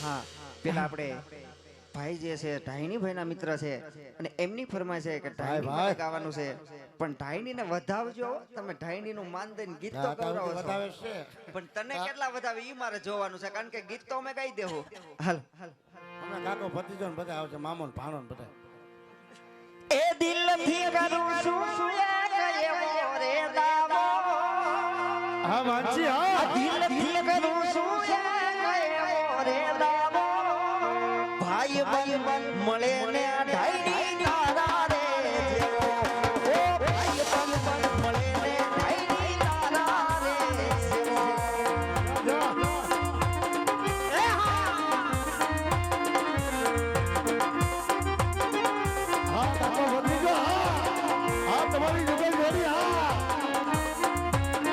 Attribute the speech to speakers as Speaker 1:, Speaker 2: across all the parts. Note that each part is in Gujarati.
Speaker 1: હા પેલા આપણે ભાઈ જે છે ઢાઈની ભાઈના મિત્ર છે અને એમની ફરમાય છે કે ઢાઈની માટે ગાવાનું છે પણ ઢાઈની ને વધાવજો તમે ઢાઈની નું માન દઈને ગીત તો ગૌરવ વધાવે છે પણ તને કેટલા વધાવે ઈ મારે જોવાનું છે કારણ કે ગીત તો અમે ગાઈ દેવું હાલ
Speaker 2: અમે કાકો ભતીજો ને બધા આવશે મામો ને ભાણો ને બધા
Speaker 1: એ દિલથી કરું છું એ કયો રે દાવો
Speaker 2: હા માનસી હા
Speaker 1: દિલથી કરું છું એ કયો રે દાવો ભાઈ બન મળે ને ઢાઈ તારા રે જેવો ઓ ભાઈ બન મળે ને ઢાઈ તારા રે જેવો એ હા
Speaker 2: કાકો ભતીજો હા તમારી જગ્યાએ જોડી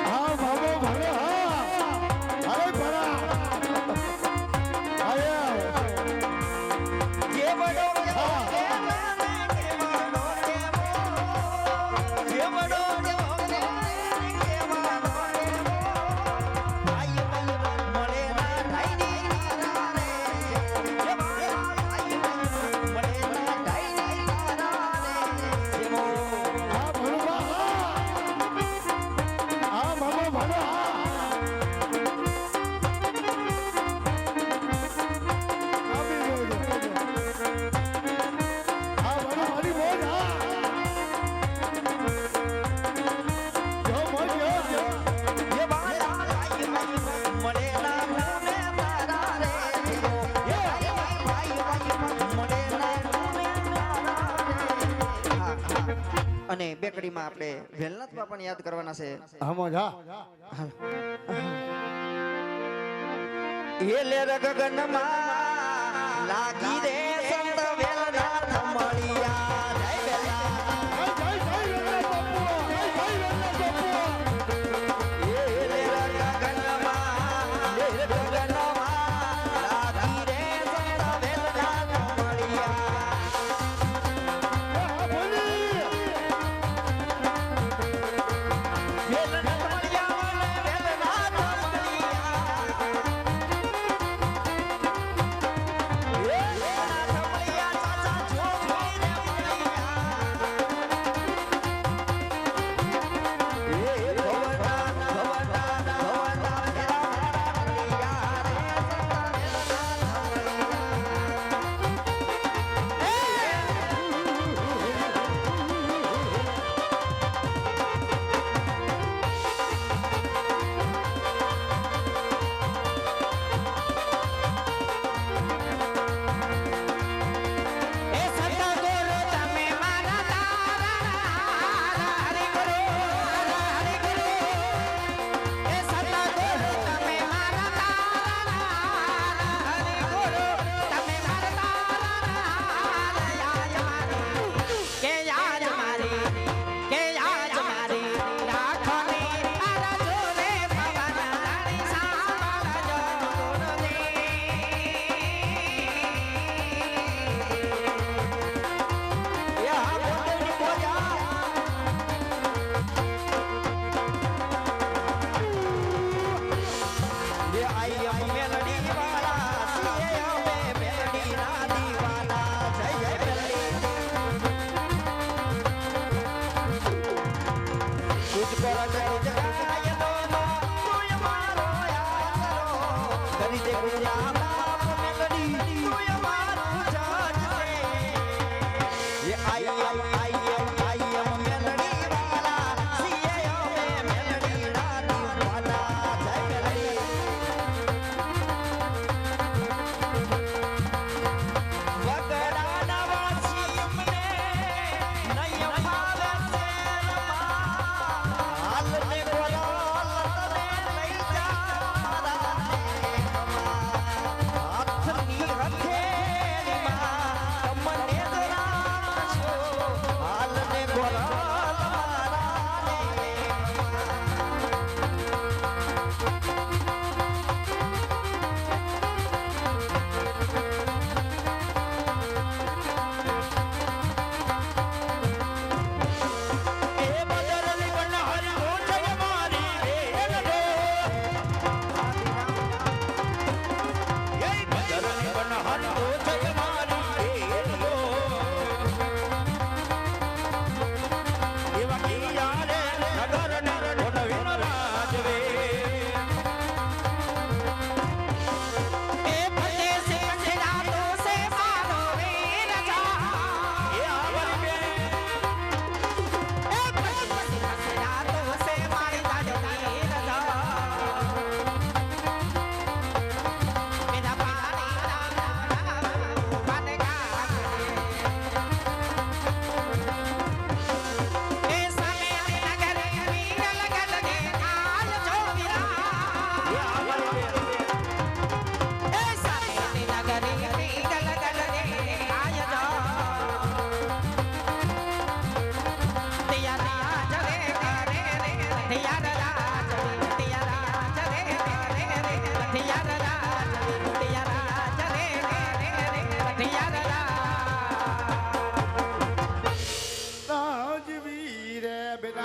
Speaker 2: હા ભાગો ભાગો હા અરે ભરા આયા
Speaker 1: જે બડો અને બેકડીમાં આપણે વેલનાથ બાપાને યાદ કરવાના છે
Speaker 2: હમો જા
Speaker 1: એ લેર ગગનમાં લાગી રે સંત વેલનાથ મળિયા જય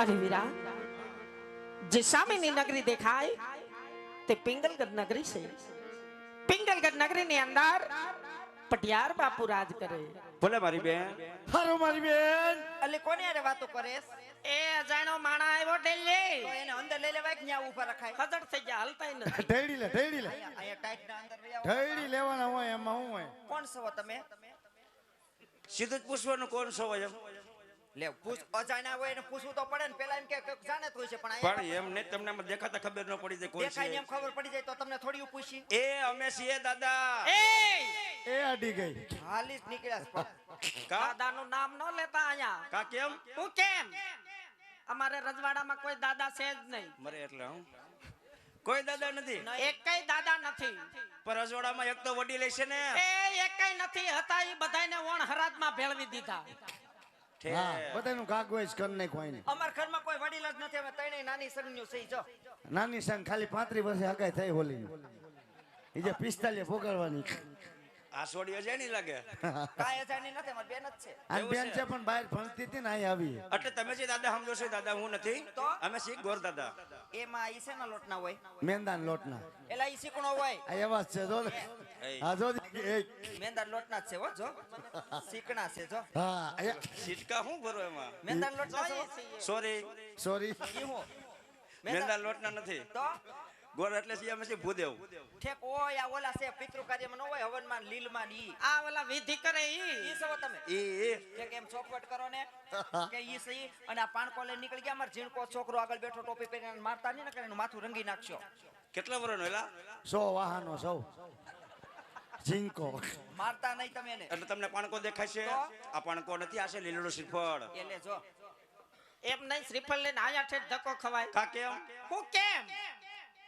Speaker 3: મારી વીરા, જે સામેની નગરી દેખાય તે પિંગલગઢ નગરી છે. પિંગલગઢ નગરીની અંદર પટિયાર બાપુ રાજ કરે.
Speaker 4: ભલે મારી બેન.
Speaker 2: હારો મારી બેન.
Speaker 1: એટલે કોને યારે વાતો કરેસ?
Speaker 3: એ અજાણ્યો માણા આવ્યો
Speaker 1: તો
Speaker 3: ડેલી
Speaker 1: એને અંદર લઈ લેવાય કે ન્યા ઊભા રખાય?
Speaker 3: ખજડ થઈ ગયા, હલતાય નથી.
Speaker 2: ઢેડી લે ઢેડી લે.
Speaker 1: અહીંયા ટાઈટ ના અંદર લઈ આવો.
Speaker 2: ઢેડી લેવાના હોય એમાં હું હોય.
Speaker 1: કોણ છો તમે?
Speaker 4: સીધું જ પૂછવાનું કોણ છો એમ.
Speaker 1: લે પૂછ, અજાણ્યા હોય એને પૂછવું તો પડે ને. પેલા એમ કે જાણે તો હોય છે, પણ અહીંયા
Speaker 4: પણ એમ નહીં, તમને આમાં દેખાતા ખબર ન પડી જાય કોણ
Speaker 1: દેખાય ને
Speaker 4: છે.
Speaker 1: એમ ખબર પડી જાય તો તમને થોડી પૂછી.
Speaker 4: એ અમે છીએ દાદા.
Speaker 2: એ અડી ગઈ.
Speaker 1: હાલી જ નીકળ્યા છે પણ.
Speaker 4: કા
Speaker 3: દાદાનું નામ ન લેતા અહીંયા.
Speaker 4: કા કેમ
Speaker 3: હું કેમ? અમારે રજવાડામાં કોઈ દાદા છે જ નહીં.
Speaker 4: મરે એટલે હું કોઈ દાદા નથી.
Speaker 3: એકેય દાદા નથી.
Speaker 4: પર રજવાડામાં એક તો વડીલ છે ને.
Speaker 3: એ એકેય નથી હતા, એ બધાયને વણ હરાજમાં ભેળવી દીધા.
Speaker 2: હા બધાનું કાગવેજ કર નાખ હોય ને.
Speaker 1: અમાર ઘરમાં કોઈ વડીલ જ નથી. અમે ત્રણેય નાની સંગનું છે. જો
Speaker 2: નાની સંગ ખાલી 35 વર્ષે હગાઈ થઈ હોલી. એ જે 45 ભોગવવાની.
Speaker 4: આ સોડીઓ છે નહીં લાગે.
Speaker 1: કાંઈ અજાણી નથી. અમાર બેન જ છે.
Speaker 2: આ બેન છે પણ બહાર ભણતી હતી ને અહીં આવી.
Speaker 4: એટલે તમે જે દાદા સમજો છો દાદા હું નથી.
Speaker 1: તો?
Speaker 4: અમે છીએ ગોર દાદા.
Speaker 1: એમાં ઈ શેના લોટના હોય?
Speaker 2: મેંદાન લોટના.
Speaker 1: એલા ઈ શીકણો હોય.
Speaker 2: આ એવા જ છે જો ને.
Speaker 4: એ,
Speaker 2: આ જો એક.
Speaker 1: મેંદાન લોટના જ છે હો. જો શીકણા છે. જો
Speaker 2: હા
Speaker 4: સિટકા શું ભરો એમાં.
Speaker 1: મેંદાન લોટના છે હો.
Speaker 4: Sorry
Speaker 2: sorry.
Speaker 1: ઈ હું
Speaker 4: મેંદા લોટના નથી.
Speaker 1: તો
Speaker 4: ગોર એટલે છીએ અમે છીએ ભૂદેવ.
Speaker 1: ઠેક ઓય આ ઓલા છે પિતૃ કાર્યમાં ન હોય હવનમાં લીલમાં ઈ
Speaker 3: આ ઓલા વિધિ કરે ઈ.
Speaker 1: ઈ સવો તમે
Speaker 4: એ
Speaker 1: ઠેક એમ ચોખવટ કરો ને કે ઈ સહી. અને આ પાણકો લઈને નીકળી ગયા. અમાર ઝીણકો છોકરો આગળ બેઠો ટોપી પહેરીને મારતા નહીં ને કરે એનું માથું રંગી નાખશો.
Speaker 4: કેટલા વર્ષનો એલા.
Speaker 2: 100 વાહનો સૌ. ઝીંકો.
Speaker 1: મારતા નહીં તમે એને.
Speaker 4: એટલે તમને પાણકો દેખાય છે.
Speaker 1: તો?
Speaker 4: આ પાણકો નથી, આ છે લીલડો શ્રીફળ.
Speaker 1: એટલે જો
Speaker 3: એમ નહીં, શ્રીફળ લઈને આયા ઠેઠ ધક્કો ખવાય.
Speaker 4: કા કેમ
Speaker 3: હું કેમ?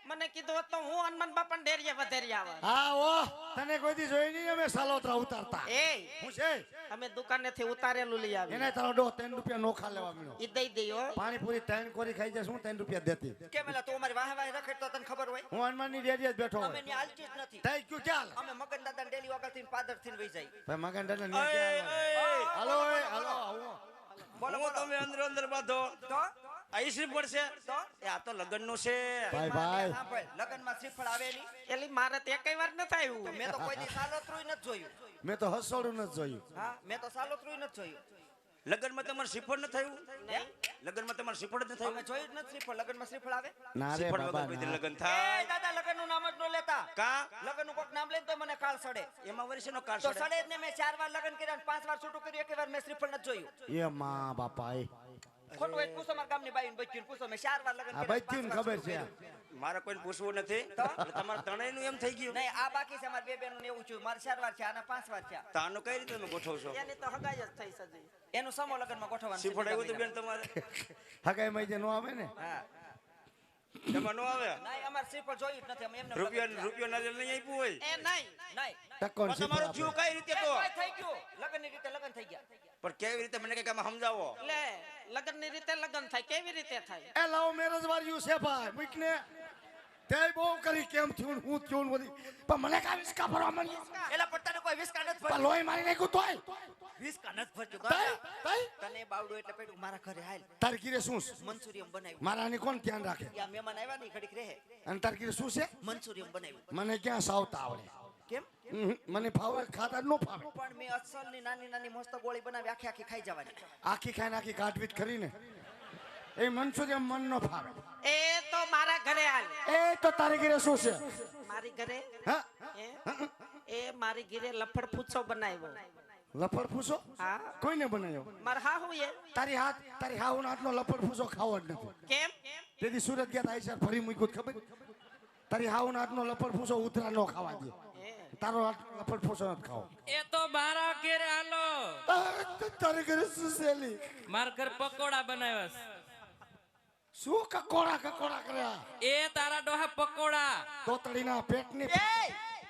Speaker 3: મને કીધું હોત તો હું હનુમાન બાપાને ડેરીએ વધેરી આવત.
Speaker 2: હા ઓ તને કોઈ દી જોઈ નહીં અમે સાલોત્રા ઉતારતા.
Speaker 3: એ
Speaker 2: હું છે
Speaker 3: અમે દુકાનેથી ઉતારેલું લઈ આવી.
Speaker 2: એને તારો ડો 3 રૂપિયા નોખા લેવા મળ્યો.
Speaker 3: ઈ દઈ દઈ હો.
Speaker 2: પાણીપુરી 3 કોરી ખાઈ જશે હું 3 રૂપિયા દેતી.
Speaker 1: કેમ એલા તું અમારી વાહે વાહે રખડ તો તને ખબર હોય?
Speaker 2: હું હનુમાનની ડેરીએ જ બેઠો
Speaker 1: અમે
Speaker 2: હોય.
Speaker 1: ની હાલતી જ નથી.
Speaker 2: થઈ ગયું ક્યાં
Speaker 1: અમે મગન દાદાને ડેલી વગરથી ને પાદરથી ને વહી જાય.
Speaker 2: ભાઈ મગન દાદા ને ક્યાં હાલો હાલો આવો.
Speaker 1: બોલો
Speaker 4: હું
Speaker 1: બોલો.
Speaker 4: તમે અંદર અંદર બાંધો.
Speaker 1: તો
Speaker 4: આ શ્રીફળ છે. એ આ તો લગ્ન નું છે.
Speaker 2: ભાઈ ભાઈ
Speaker 1: સાંભળ, લગનમાં શ્રીફળ આવે ની.
Speaker 3: એલી મારે તે કઈ વાર નથી આવ્યું.
Speaker 1: મેં તો કોઈ દી સાલોત્રુંય નથી જોયું.
Speaker 2: મેં તો હસોડું નથી જોયું.
Speaker 1: હા મેં તો સાલોત્રુંય નથી જોયું.
Speaker 4: લગ્નમાં તમારે શ્રીફળ ન થયું. લગ્નમાં તમારે શ્રીફળ જ ન થયું.
Speaker 1: અમે જોયું જ નથી શ્રીફળ. લગનમાં શ્રીફળ આવે?
Speaker 2: ના રે
Speaker 4: શ્રીફળ
Speaker 2: બાબા
Speaker 4: વગર કોઈ દી
Speaker 2: ના.
Speaker 4: લગ્ન
Speaker 1: એ
Speaker 4: થાય.
Speaker 1: દાદા લગનનું નામ જ ન લેતા.
Speaker 4: કા
Speaker 1: લગનનું કોક નામ લઈને તો મને કાળ સડે.
Speaker 4: એમાં વર્ષનો કાળ
Speaker 1: તો
Speaker 4: સડે.
Speaker 1: સડે જ ને. મેં 4 વાર લગન કર્યા અને 5 વાર છૂટું કર્યું. એક વાર મેં શ્રીફળ નથી જોયું.
Speaker 2: એ માં બાપા એ
Speaker 1: ખોટું હોય તો પૂછો મારા ગામની બાઈને બચ્ચીને પૂછો. મેં 4 વાર લગન
Speaker 2: આ
Speaker 1: કર્યા,
Speaker 2: બચ્ચું
Speaker 1: 5 વાર
Speaker 2: ખબર
Speaker 1: છૂટું
Speaker 2: છે.
Speaker 1: કર્યું.
Speaker 4: મારે કોઈને પૂછવું નથી. એટલે તમારે ત્રણેયનું એમ થઈ ગયું.
Speaker 1: નહીં આ બાકી છે. મારા બે બેનું ને એવું થયું. મારે 4 વાર થયા અને 5 વાર થયા.
Speaker 4: તો આનું કઈ રીતે તમે ગોઠવશો.
Speaker 3: એની તો હગાઈ જ થઈ સજી.
Speaker 1: એનું સમો લગનમાં ગોઠવવાનું છે.
Speaker 4: શ્રીફળ આવ્યું હતું બેન તમારે.
Speaker 2: હગાઈ માં જે નો આવે ને
Speaker 1: હા
Speaker 4: એમાં નો આવે.
Speaker 1: નહીં અમારે શ્રીફળ જોયું જ નથી. અમે એમને
Speaker 4: રૂપિયો ના નહીં આપ્યું હોય.
Speaker 3: એ નહીં.
Speaker 1: નહીં
Speaker 2: ટકોન
Speaker 4: પણ તમારું થયું કઈ રીતે તો.
Speaker 1: કોઈ થઈ ગયું. લગનની રીતે લગન થઈ ગયા.
Speaker 4: પણ કેવી રીતે મને કઈક આમાં સમજાવો.
Speaker 3: લે લગ્નની રીતે લગ્ન થાય. કેવી રીતે થાય?
Speaker 2: એ લવ મેરેજ વાળ્યું છે ભાઈ મૂકને તે બહુ કરી કેમ થયું હું થયું બધી પણ મને કાંઈ વિસ્કા ભરવા મળી
Speaker 1: એલા પણ તને કોઈ વિસ્કા નથી
Speaker 2: પણ
Speaker 1: ભરતું.
Speaker 2: લોહી મારી નાખ્યું તોય
Speaker 1: વિસ્કા નથી ભરતું.
Speaker 2: તઈ
Speaker 1: તને બાવડું એટલે પેડું મારા ઘરે હાલ.
Speaker 2: તારી કીરે શું છે?
Speaker 1: મંચુરિયમ બનાવ્યું.
Speaker 2: મારાની કોણ ધ્યાન રાખે
Speaker 1: યા મહેમાન આવ્યા ને ઘડીક રહે.
Speaker 2: અને તારી કીરે શું છે?
Speaker 1: મંચુરિયમ બનાવ્યું.
Speaker 2: મને ક્યાં સાવતા આવડે
Speaker 1: કેમ?
Speaker 2: મને ફાવે ખાતા જ ન ફાવે
Speaker 1: પણ મેં અસલની નાની નાની મસ્ત ગોળી બનાવી આખી આખી ખાઈ જવાની.
Speaker 2: આખી ખાઈને આખી કાઢવી જ ખરી ને એ મનસુરિયમ મન ન ફાવે
Speaker 3: એ તો મારા ઘરે હાલ.
Speaker 2: એ તો તારી કીરે શું છે?
Speaker 3: મારી ઘરે
Speaker 2: હા
Speaker 3: એ મારી ઘરે લફડ ફૂચો બનાવ્યો.
Speaker 2: લફડ ફૂસો
Speaker 3: હા
Speaker 2: કોઈને બનાવ્યો
Speaker 3: માર હા હું એ
Speaker 2: તારી હાઉના હાથનો લફડ ફૂસો ખાવો જ નથી
Speaker 3: કેમ?
Speaker 2: તેથી સુરત ગયા તા સર ફરી મૂક્યું ખબર તારી હાઉના હાથનો લફડ ફૂસો ઉતરા ન ખાવા દે તારો લફડ ફૂસો નથી ખાવો
Speaker 5: એ તો બારા ઘેરે હાલો.
Speaker 2: તારે ઘરે શું સેલી
Speaker 5: માર ઘર પકોડા બનાવ્યા છે.
Speaker 2: શું કકોડા કર્યા
Speaker 5: એ તારા ડોહા પકોડા.
Speaker 2: તોતડીના પેટની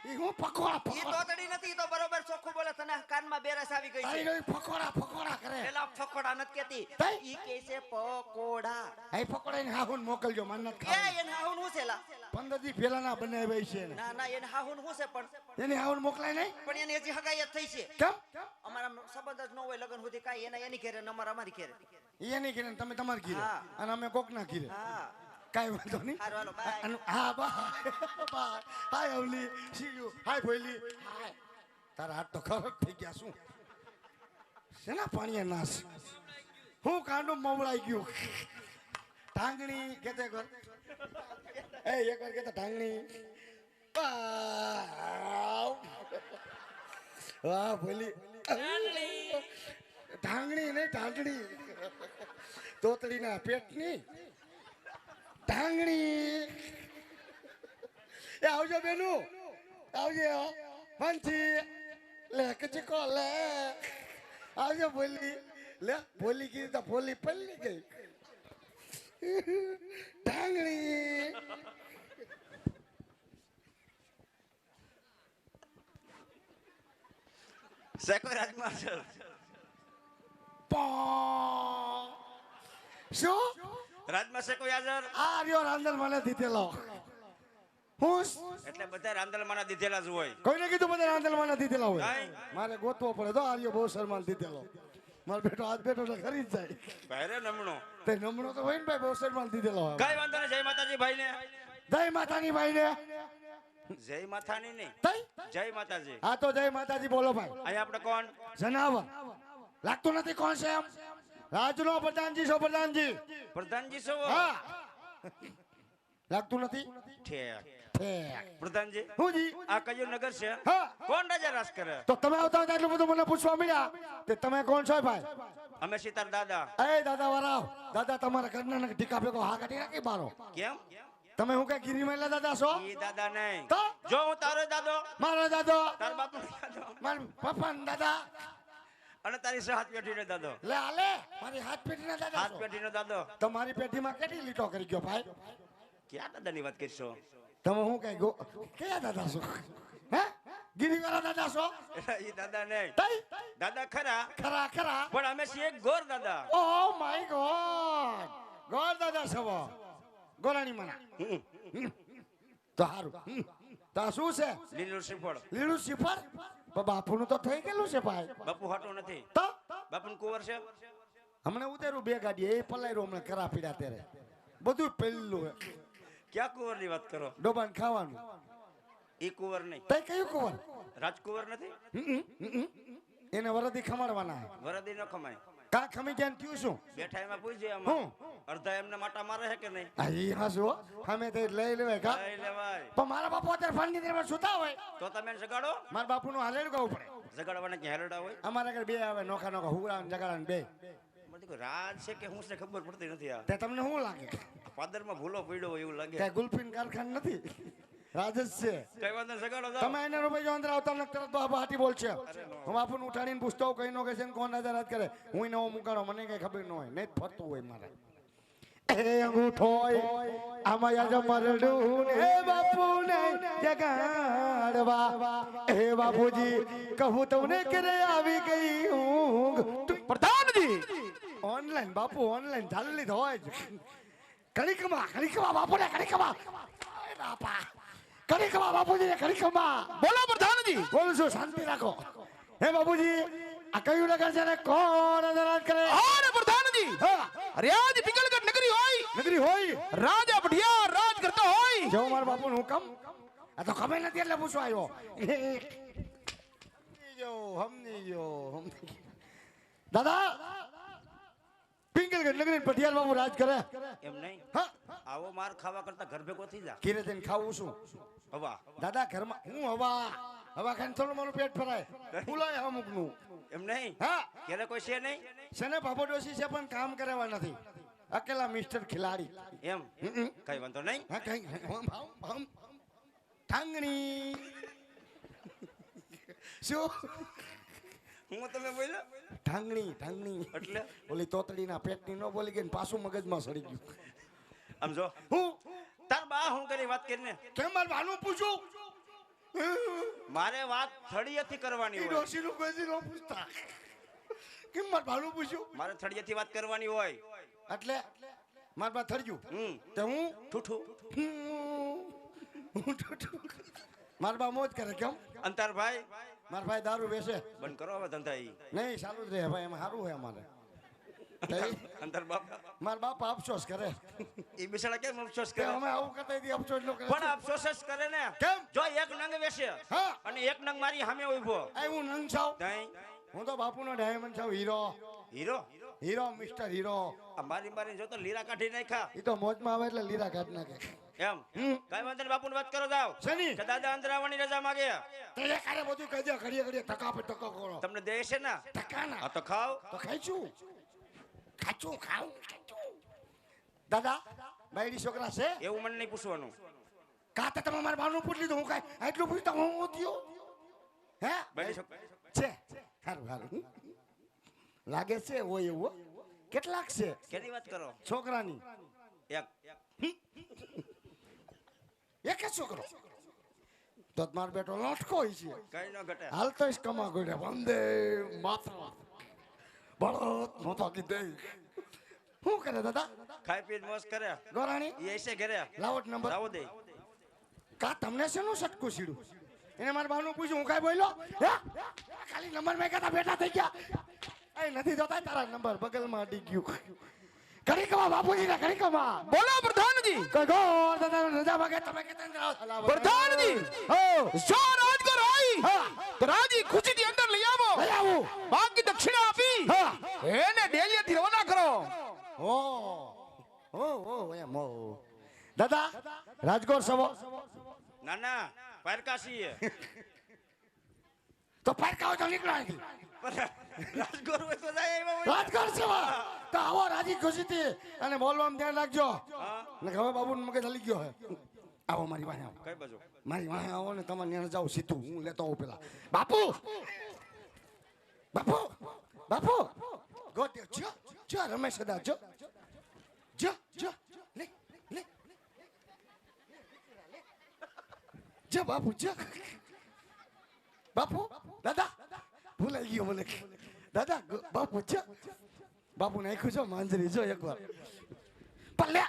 Speaker 2: ઈ હું પકોડા
Speaker 1: ઈ તોતડી નથી. ઈ તો બરોબર ચોખ્ખું બોલે. તને કાનમાં બેરસ આવી ગઈ
Speaker 2: તારી
Speaker 1: છે.
Speaker 2: ગઈ પકોડા કરે
Speaker 1: પેલા ફકોડા નથી કેતી.
Speaker 2: તઈ?
Speaker 1: ઈ કહે છે પકોડા.
Speaker 2: એ પકોડાને હાહુન મોકલજો માન નથી
Speaker 1: એ
Speaker 2: ખાવું
Speaker 1: એને હાહુન હું છે લા?
Speaker 2: 15 દી પહેલાના બનાવ્યા છે ને
Speaker 1: ના ના એને હાહુન હું છે પણ
Speaker 2: એની હાહુન મોકલાય નહીં
Speaker 1: પણ એની હજી હગાઈ જ થઈ છે.
Speaker 2: કેમ
Speaker 1: અમારા સંબંધ જ ન હોય લગન સુધી કાંઈ એના એની ઘેરે ને અમારા અમારી ઘેરે.
Speaker 2: એ નહીં ઘીરે ને તમે તમારે ઘીરે
Speaker 1: હા.
Speaker 2: અને અમે કોકના ઘીરે
Speaker 1: હા
Speaker 2: કાંઈ વાંધો નહીં
Speaker 1: હારું, હાલો, bye.
Speaker 2: હા બાય હાય અવલી સી યુ હાય ભોયલી હાય તારા હાથ તો ખરાબ થઈ ગયા શું શેના પાણીએ નાશ હું કાંડું મવડાઈ ગયું ઢાંગણી કેતે કર એ એક વાર કેતે ઢાંગણી વાવ. વાહ ભોલી ઢાંગણી નહીં ઢાંગણી તોતડીના પેટની ઢાંગણી એ આવજો બેનું આવજો મંચી લે કચકો લે આવજો બોલી લે બોલી કીધી તો બોલી પલ્લી ગઈ ઢાંગણી
Speaker 4: સેકો રાજકુમાર સર
Speaker 2: પો શું
Speaker 4: રાજમાં સેકો હાજર
Speaker 2: આ રહ્યો રાંદલ મને દીધેલો હું
Speaker 4: એટલે બધા રાંદલમાના દીધેલા જ હોય
Speaker 2: કોઈને કીધું બધા રાંદલ મને દીધેલા હોય
Speaker 4: કાંઈ?
Speaker 2: મારે ગોતવો પડે તો આર્યો બહુ શરમાન દીધેલો મારો બેટો હાથ બેટો એટલે ખરી જ જાય
Speaker 4: ભાઈ નમણો
Speaker 2: તે નમણો તો હોય ને ભાઈ બહુ શરમાન દીધેલો હોય
Speaker 4: કઈ વાંધો નહીં જય માતાજી ભાઈ ને
Speaker 2: જય માતાની ભાઈ ને
Speaker 4: જય માતાની નહીં
Speaker 2: તઈ
Speaker 4: જય માતાજી
Speaker 2: હા તો જય માતાજી બોલો ભાઈ
Speaker 4: અહીંયા આપણે કોણ
Speaker 2: જનાવર લાગતું નથી કોણ છે એમ રાજનો પ્રધાનજી છો પ્રધાનજી
Speaker 4: પ્રધાનજી છો
Speaker 2: હા લાગતું નથી
Speaker 4: ઠેક
Speaker 2: ઠેક.
Speaker 4: પ્રધાનજી
Speaker 2: હું જી
Speaker 4: આ કયું નગર છે
Speaker 2: હા
Speaker 4: કોણ રાજા રાજ કરે
Speaker 2: તો તમે આવતા હતા એટલું બધું મને પૂછવા મળ્યા તે તમે કોણ છો ભાઈ
Speaker 4: અમે સીતાર દાદા
Speaker 2: એ દાદા વાળા દાદા તમારા ઘરના ને ટીકા ભેગો હા કાઢી નાખી બારો
Speaker 4: કેમ
Speaker 2: તમે હું કઈ ગીરી મહિલા દાદા છો
Speaker 4: ઈ દાદા નહીં
Speaker 2: તો
Speaker 4: જો હું તારો દાદો
Speaker 2: મારો દાદો
Speaker 4: તાર બાપુ દાદો
Speaker 2: મારા પપ્પા દાદા
Speaker 4: અને તારી હાથ પેઢીનો દાદો
Speaker 2: લે આલે મારી હાથ પેઢીના દાદા
Speaker 4: હાથ
Speaker 2: છો.
Speaker 4: પેઢીનો દાદો
Speaker 2: તમારી પેઢીમાં કેટલી લીટો કરી ગયો ભાઈ
Speaker 4: ક્યાં દાદાની વાત કરશો
Speaker 2: તમે હું કઈ ગો કયા દાદા છો હે ગીરીવાળા દાદા છો
Speaker 4: ઈ દાદા નહીં
Speaker 2: તઈ
Speaker 4: દાદા ખરા
Speaker 2: ખરા ખરા
Speaker 4: પણ અમે છીએ ગોર દાદા
Speaker 2: ઓ માય ગોડ ગોડ દાદા છો ગોરાણી મના તો હારું તો આ શું છે
Speaker 4: લીલું શ્રીફળ
Speaker 2: લીલું સિફર બાપુનું તો થઈ ગયેલું છે ભાઈ
Speaker 4: બાપુ હાટું નથી
Speaker 2: તો
Speaker 4: બાપુનું કુંવર છે
Speaker 2: હમણાં ઉતર્યું બે ગાડી એ પલાયરું હમણાં કરા પીડા ત્યારે બધું પેલું
Speaker 4: ક્યાં કુંવર ની વાત કરો
Speaker 2: ડોબાન ખાવાનું
Speaker 4: ઈ કુંવર નહીં
Speaker 2: તઈ કયું કુંવર
Speaker 4: રાજકુંવર નથી
Speaker 2: એને વરદી ખમાડવાના
Speaker 4: વરદી ન ખમાય
Speaker 2: કા ખમી ગયા ને થયું શું
Speaker 4: બેઠા એમાં પૂછજે
Speaker 2: હું?
Speaker 4: આમાં અડધા એમને માટા મારે છે કે નહીં
Speaker 2: આ ઈ હાસુ અમે તો લઈ લેવાય કા
Speaker 4: લઈ લેવાય
Speaker 2: પણ મારા બાપુ અત્યારે ફાંડી દેરમાં સુતા હોય
Speaker 4: તો તમે એને જગાડો
Speaker 2: મારા બાપુનું હાલેલું ગાવું પડે
Speaker 4: જગાડવાના ક્યાં હેરડા હોય
Speaker 2: અમારા ઘરે બે આવે નોખા નોખા હુગડા ને જગાડા ને બે
Speaker 4: મને કોઈ રાજ છે કે હું છે ખબર પડતી નથી આ
Speaker 2: તે તમને શું લાગે
Speaker 4: પાદરમાં ભૂલો પડ્યો હોય એવું લાગે
Speaker 2: કે ગુલ્ફીન કારખાન નથી રાજેશ છે
Speaker 4: કઈ વાત નહીં જગાડો જાઓ.
Speaker 2: તમે એને રૂપિયા જો અંદર આવતા ને તરત બાપા હાટી બોલ છે હું બાપુને ઉઠાડીને પૂછતો હોઉં કઈ નો કે છે ને કોણ રાજા રાજ કરે હું નવો મુકાડો મને કઈ ખબર ન હોય નહીં જ ફરતું હોય મારે એ અંગૂઠો આમાં યાદ મરડું ને બાપુ ને જગાડવા એ બાપુજી કહું તમને કરે આવી ગઈ ઊંઘ પ્રધાનજી ઓનલાઈન બાપુ ઓનલાઈન ચાલી લીધો હોય કડીકમાં બાપુ ને કડીકમાં બાપા કડીકમાં બાપુજી કડીકમાં બોલો પ્રધાનજી બોલું છું શાંતિ રાખો હે બાપુજી આ કયું નગર છે ને કોણ રાજ કરે
Speaker 6: અરે પ્રધાનજી
Speaker 2: હા
Speaker 6: અરિયાજ પિંગલગઢ નગરી હોય
Speaker 2: નગરી હોય
Speaker 6: રાજા બઢિયા રાજ કરતો હોય
Speaker 2: જો મારા બાપુ નું હુકમ આ તો ખબર નથી એટલે પૂછવા આવ્યો સમજી ગયો દાદા પિંગલગઢ નગરી પટિયાલ બાબુ રાજ કરે
Speaker 4: એમ નહીં
Speaker 2: હા
Speaker 4: આવો માર ખાવા કરતા ઘર ભેગો થઈ જા
Speaker 2: કીરે થઈને ખાવું શું
Speaker 4: હવા
Speaker 2: દાદા ઘરમાં હું હવા ખાઈને થોડું મારું પેટ ભરાય ફૂલાય અમુક નું
Speaker 4: એમ નહીં
Speaker 2: હા
Speaker 4: ક્યારે કોઈ છે નહીં
Speaker 2: શેને બાપો ડોસી છે પણ કામ કરાવવા નથી અકેલા મિસ્ટર ખિલાડી
Speaker 4: એમ કઈ વાંધો નહીં
Speaker 2: હા કઈ ઠાંગણી શું
Speaker 4: હું તમે બોલ્યા
Speaker 2: ઠાંગણી ઠાંગણી
Speaker 4: એટલે
Speaker 2: ઓલી તોતડીના પેટની ન બોલી ગઈ ને પાછું મગજમાં સડી ગયું
Speaker 4: આમ જો
Speaker 2: હું
Speaker 4: તાર બા હું કરી વાત કરીને
Speaker 2: કેમ મારે ભાનું પૂછું
Speaker 4: મારે વાત થળિયેથી કરવાની
Speaker 2: એ
Speaker 4: હોય
Speaker 2: ડોસીનું કોઈ ન પૂછતા કેમ મારે ભાનું પૂછ્યું
Speaker 4: મારે થળિયેથી વાત કરવાની હોય
Speaker 2: એટલે મારે પાસે થડ્યું તે હું
Speaker 4: ઠૂઠું
Speaker 2: મારા બા મોજ કરે કેમ
Speaker 4: અંતર ભાઈ
Speaker 2: મારા ભાઈ દારૂ વેચે
Speaker 4: બંધ કરો હવે ધંધા ઈ
Speaker 2: નહીં ચાલુ જ રહે ભાઈ એમાં સારું હોય અમારે
Speaker 4: અંદર બાપ
Speaker 2: મારા બાપ અફસોસ કરે
Speaker 4: એ બિચારા કેમ અફસોસ
Speaker 2: કે
Speaker 4: કરે
Speaker 2: અમે આવું કરતા હતી અફસોસ નો કરે
Speaker 4: પણ અફસોસ જ કરે ને
Speaker 2: કેમ?
Speaker 4: જો એક નંગ વેસે
Speaker 2: હા.
Speaker 4: અને એક નંગ મારી સામે ઉભો
Speaker 2: આ હું નંગ છાવ
Speaker 4: નહીં
Speaker 2: હું તો બાપુનો ડાયમંડ છાવ hero
Speaker 4: hero
Speaker 2: hero mister hero
Speaker 4: આ મારી મારી જો તો લીરા કાઢી નાખ્યા
Speaker 2: ઈ તો મોજમાં આવે એટલે લીરા કાઢ નાખે
Speaker 4: એમ કઈ વાંધો નહીં બાપુની વાત કરો જાવ
Speaker 2: શેની?
Speaker 4: કે દાદા અંદર આવવાની રજા માંગે
Speaker 2: તો એ કારે બધું કહી દે ઘડીએ ઘડીએ ટકા પર ટકો કરો
Speaker 4: તમને દે છે ને
Speaker 2: ટકા ના
Speaker 4: આ તો ખાવ
Speaker 2: તો ખાઈશું ખાચું ખાઉં ખાચું દાદા બાયડી છોકરા છે
Speaker 4: એવું મને નહીં પૂછવાનું
Speaker 2: કા તો તમે મારા બાનું પૂછ લીધું હું કાંઈ આટલું પૂછતા હું થયો હે
Speaker 4: બની શક
Speaker 2: છે સારું સારું લાગે છે હોય એવું હો. કેટલાક છે
Speaker 4: કેની વાત કરો
Speaker 2: છોકરાની
Speaker 4: એક
Speaker 2: એક જ છોકરો તો જ મારો બેટો લટકો હોય છે
Speaker 4: કઈ ન ઘટે
Speaker 2: હાલ તો જ કમા ગોડે વંદે માતરમ બળદ મોતો કીધે શું કરે દાદા
Speaker 4: ખાઈ પી મોજ કરે
Speaker 2: ગોરાણી
Speaker 4: એ એસે ઘરે
Speaker 2: લાવટ નંબર
Speaker 4: લાવો દે
Speaker 2: કા તમને શેનું સટકું સીડું એને મારા બાનું પૂછ્યું હું કાંઈ બોલ્યો હે ખાલી નંબર મેં કહેતા બેઠા થઈ ગયા એ નથી જોતા તારા નંબર બગલમાં અડી ગયું ઘડી કમા બાપુજી ને ઘડી કમા
Speaker 6: બોલો પ્રધાનજી
Speaker 2: કોઈ ગોર દાદા રજા ભાગે તમે કેતા
Speaker 6: પ્રધાનજી
Speaker 2: હો
Speaker 6: જો રાજગર હોય
Speaker 2: હા
Speaker 6: તો રાજી ખુશીથી અંદર લઈ આવો
Speaker 2: લઈ આવું
Speaker 6: બાકી દક્ષિણા આપી
Speaker 2: હા
Speaker 6: એને ડેલીથી રવાના કરો
Speaker 2: ઓ એમ ઓ દાદા રાજગોર સવો
Speaker 4: ના ના પારકાસી
Speaker 2: તો પારકા હોય તો નીકળો અહીંથી
Speaker 4: રાજગોર હોય તો જાય એમાં હોય.
Speaker 2: રાજગોર સવો તો આવો રાજી ખુશીથી અને બોલવામાં ધ્યાન રાખજો ને હવે બાબુને મગજ હલી ગયો હે આવો મારી પાસે આવો
Speaker 4: કઈ બાજુ
Speaker 2: મારી વાહે આવો ને તમારે ત્યાં જાવ સીધું હું લેતો આવું પેલા બાપુ બાપુ બાપુ ગોત્યો જો રમેશ દાદા જો લે લે જો બાપુ જો બાપુ દાદા ભૂલાઈ ગયો મને દાદા બાપુ જો બાપુ નાખ્યું છો માંજરી જો એકવાર પણ લે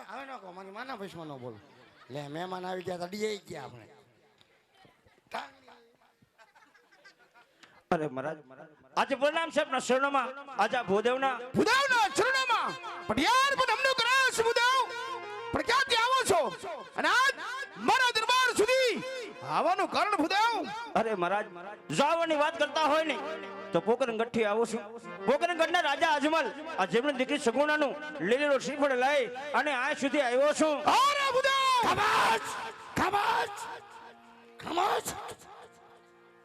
Speaker 2: હવે ન કહો મારી માના પૈસા ન બોલ લે મહેમાન આવી ગયા તા ડીએ ગયા આપણે
Speaker 4: અરે મહારાજ આજે પ્રણામ છે આપના શરણોમાં આજે આ ભૂદેવના
Speaker 6: ભૂદેવના ચરણોમાં પટિયાર પર હમણું કરાશ ભૂદેવ પણ ક્યાંથી આવો છો અને આજ મારા દરબાર સુધી આવવાનું કારણ ભૂદેવ
Speaker 4: અરે મહારાજ જાવાની વાત કરતા હોય ને તો પોકરણ ગઠ્ઠી આવું છું પોકરણ ગઢના રાજા અજમલ આ જેમની દીકરી સગુણાનું લીલો શ્રીફળ લઈ અને આ સુધી આવ્યો છું
Speaker 6: અરે ભૂદેવ
Speaker 2: ખમાજ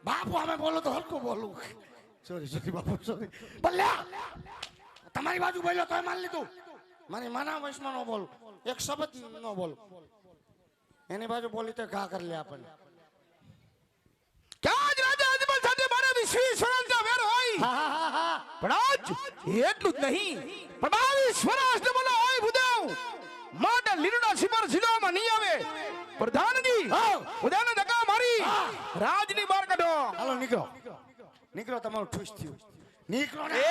Speaker 2: બાપુ અમે બોલો તો હલકું બોલું સોરી બાપુ સોરી બલ્યા તમારી બાજુ બોલ્યો તોય માન લીધું મારી માના વૈષ્ણવ નો બોલ એક શબ્દ નો બોલ એની બાજુ બોલી તો ઘા કરી લે આપણને
Speaker 6: ક્યાં જ રાજા અજમલ સાથે મારા વિશ્વેશ્વરનો વેર હોય પણ આજ એટલું જ નહીં પણ 22 વર્ષ બોલો હોય ભૂદેવ માટે લીલુડા સિપર સીધામાં નહીં આવે પ્રધાનજી ભૂદેવને ધક્કા મારી રાજની બહાર કાઢો
Speaker 2: હાલો નીકળો તમારું ઠુસ થયું નીકળો ને
Speaker 4: એ!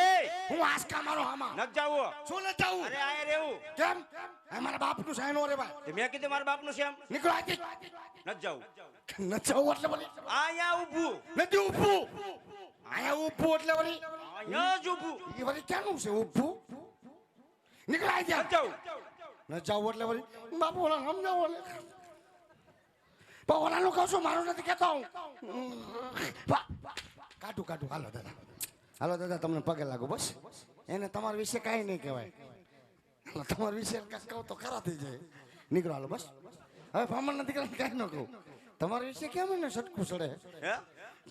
Speaker 2: હું આસકા મારો હામાં
Speaker 4: ન જાવો
Speaker 2: શું ન જાવું
Speaker 4: અરે આય રહેવું
Speaker 2: કેમ આ મારા બાપનું સાઈનો રે ભાઈ
Speaker 4: તે મેં કીધું મારા બાપનું છે એમ
Speaker 2: નીકળો આથી
Speaker 4: ન જાવું
Speaker 2: ન જાવું એટલે બોલી
Speaker 4: અહીંયા ઊભું
Speaker 2: નથી ઊભું અહીંયા ઊભું એટલે બોલી
Speaker 4: અહીંયા જ ઊભું
Speaker 2: એ વળી ક્યાંનું છે ઊભું નીકળાય
Speaker 4: ન
Speaker 2: ત્યાં
Speaker 4: જાવું
Speaker 2: ન જાવું એટલે વળી બાપુ ઓલા સમજાવો ઓલે પણ ઓલાનું કહું છું મારું નથી કહેતો હું કાઢું હાલો દાદા તમને પગે લાગુ બસ એને તમારા વિશે કાંઈ નહીં કહેવાય હાલો, તમારા વિશે કાંઈ કહું તો ખરા થઈ જાય નીકળો હાલો બસ હવે ફામણ નથી કરે કાંઈ ન કહું તમારા વિશે કેમ એને સટકું સડે
Speaker 4: હે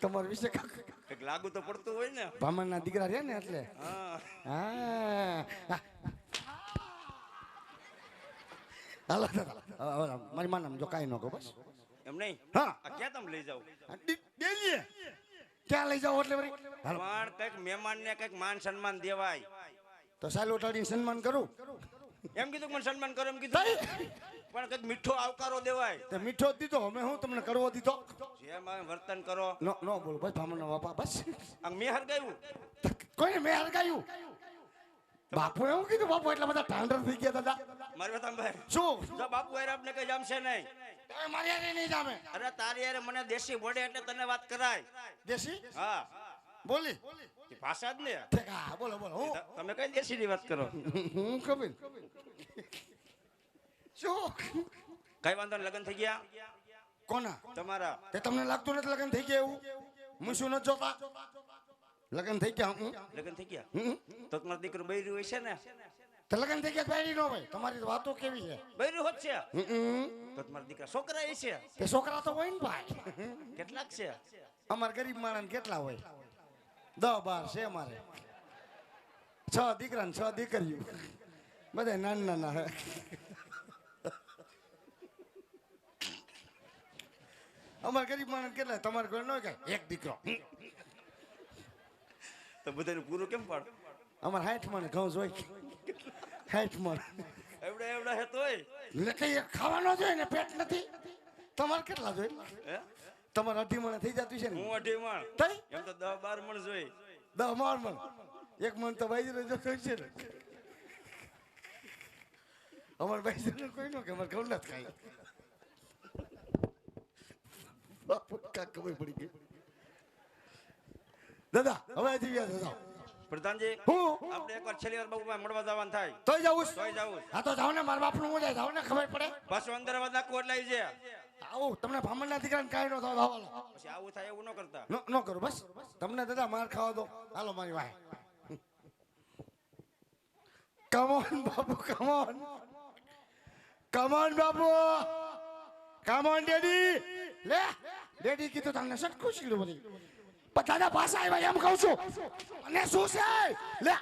Speaker 2: તમારા વિશે
Speaker 4: કંઈક લાગુ તો પડતું હોય ને
Speaker 2: ભામણના દીકરા રહ્યા ને એટલે
Speaker 4: હા
Speaker 2: હા હાલો દાદા હવે મારી માનામ જો કાંઈ ન કહું બસ
Speaker 4: એમ નહીં
Speaker 2: હા.
Speaker 4: આ ક્યાં તમે લઈ જાવ
Speaker 2: ડેલીએ ક્યાં લઈ જાઓ એટલે વળી હાલો
Speaker 4: પણ કઈક મહેમાન ને કઈક માન સન્માન દેવાય
Speaker 2: તો સાલ ઉઠાડીને સન્માન કરું
Speaker 4: એમ કીધું કે મને સન્માન કરો એમ કીધું પણ કઈક મીઠો આવકારો દેવાય
Speaker 2: તે મીઠો જ દીધો અમે હું તમને કરવો દીધો
Speaker 4: જેમ આવે વર્તન કરો
Speaker 2: નો બોલો બસ ભામણનો બાપા બસ
Speaker 4: આ મેં હરગાયું
Speaker 2: કોઈને મેં હરગાયું બાપુ એવું કીધું બાપુ એટલા બધા ટાંડર થઈ ગયા દાદા
Speaker 4: મારી વાત ભાઈ
Speaker 2: શું
Speaker 4: જો બાપુ યાર આપને કઈ જમશે નહીં
Speaker 2: તમે મારી હારે નહીં જામે
Speaker 4: અરે તારી યાર મને દેશી બોડે એટલે તને વાત કરાય
Speaker 2: દેશી
Speaker 4: હા
Speaker 2: બોલી
Speaker 4: એ ભાષા જ ને
Speaker 2: ઠીક, હા બોલો બોલો હું
Speaker 4: તમે કઈ દેશીની વાત કરો
Speaker 2: હું ખબર શું
Speaker 4: કઈ વાંધો નહીં, લગ્ન થઈ ગયા
Speaker 2: કોના
Speaker 4: તમારા?
Speaker 2: તે તમને લાગતું નથી લગ્ન થઈ ગયા એવું હું શું નથી જોતા લગ્ન થઈ ગયા હું
Speaker 4: લગ્ન થઈ ગયા
Speaker 2: હમ.
Speaker 4: તો તમારો દીકરો બૈરું હોય છે ને?
Speaker 2: તો લગ્ન થઈ ગયા બાયડી નો ભાઈ તમારી તો વાતો કેવી છે
Speaker 4: બૈરું હોત છે
Speaker 2: હમ.
Speaker 4: તો તમારા દીકરા છોકરા એ છે
Speaker 2: તે છોકરા તો હોય ને ભાઈ
Speaker 4: કેટલાક છે?
Speaker 2: અમાર ગરીબ માણસ કેટલા હોય 10-12 છે અમારે 6 દીકરા ને 6 દીકરીઓ બધા નાના નાના અમાર ગરીબ માણસ કેટલા તમારે ઘર નો કઈ એક દીકરો
Speaker 4: તો બધાનું પૂરું કેમ પાડ?
Speaker 2: અમાર 60 મણ ઘઉં જોઈ 60 મણ
Speaker 4: એવડા એવડા હે તોય
Speaker 2: એટલે કઈ ખાવાનો જોઈએ ને પેટ નથી તમારે કેટલા જોઈ
Speaker 4: હે?
Speaker 2: તમારે 2.5 મણ થઈ જતું છે ને
Speaker 4: હું 2.5 મણ,
Speaker 2: તઈ
Speaker 4: એમ તો 10-12 મણ જોઈ.
Speaker 2: 10 મણ એક મણ તો બાઈ જો છે ને અમાર બાઈ કોઈ નો કે અમાર ઘઉં નથી ખાઈ બાપુ કા ખબર પડી ગઈ દાદા હવે હજી વ્યાજ દાદા
Speaker 4: પ્રધાનજી
Speaker 2: હું
Speaker 4: આપણે એકવાર છેલ્લી વાર બાબુભાઈ મળવા જવાનું થાય
Speaker 2: તોય જાઉં
Speaker 4: તોય જાવું.
Speaker 2: હા તો જાવ ને મારા બાપનું હું જાય જાવ ને ખબર પડે
Speaker 4: પાછું અંદર અવાજ નાખવું એટલે આવી જાય.
Speaker 2: આવું તમને બ્રાહ્મણના દીકરાને કાંઈ ન થાય હાલો
Speaker 4: પછી આવું થાય એવું ન કરતા.
Speaker 2: ન કરો બસ તમને દાદા માર ખાવા દો હાલો મારી વાહે કમોન બાપુ કમોન કમોન બાપુ કમોન ડેડી લે ડેડી કીધું તમને સટકું શીખડું બધી પણ દાદા પાછા આવ્યા એમ કહું છું અને શું છે લે